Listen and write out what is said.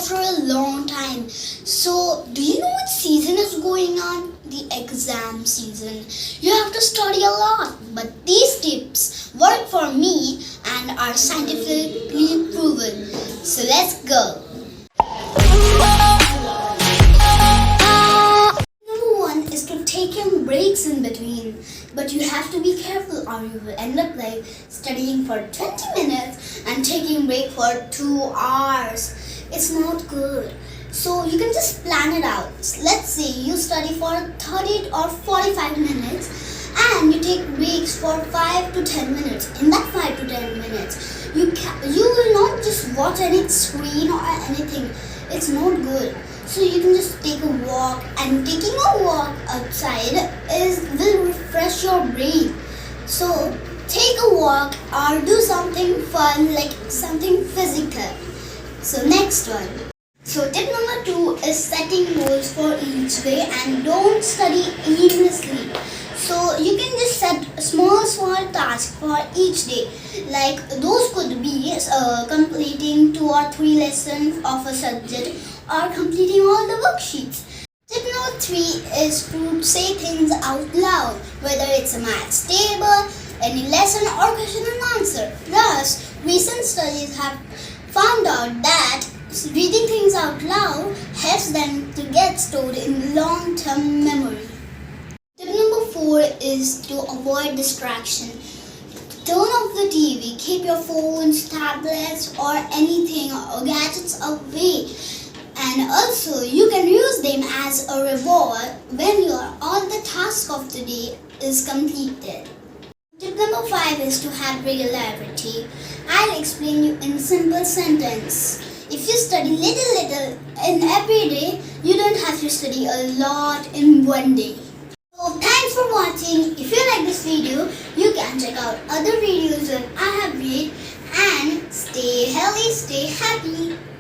after a long time. So, do you know what season is going on? The exam season. You have to study a lot, but these tips work for me and are scientifically proven. So, let's go. Number one is to take your breaks in between, but you have to be careful or you will end up like studying for 20 minutes and taking break for 2 hours. It's not good. So you can just plan it out. Let's say you study for 30 or 45 minutes and you take breaks for 5 to 10 minutes. In that 5 to 10 minutes, you will not just watch any screen or anything. It's not good. So you can just take a walk, and taking a walk outside will refresh your brain. So take a walk or do something fun like something physical. So next one. So tip number 2 is setting goals for each day and don't study aimlessly. So you can just set small tasks for each day. Like those could be completing 2 or 3 lessons of a subject or completing all the worksheets. Tip number 3 is to say things out loud, whether it's a maths table, any lesson or question and answer. Thus, recent studies have found out that reading things out loud helps them to get stored in long-term memory. Tip number 4 is to avoid distraction. Turn off the TV, keep your phones, tablets or anything or gadgets away. And also you can use them as a reward when all the task of the day is completed. Tip number 5 is to have regularity. I'll explain you in simple sentence. If you study little in every day, you don't have to study a lot in one day. So thanks for watching. If you like this video, you can check out other videos that I have made and stay healthy, stay happy.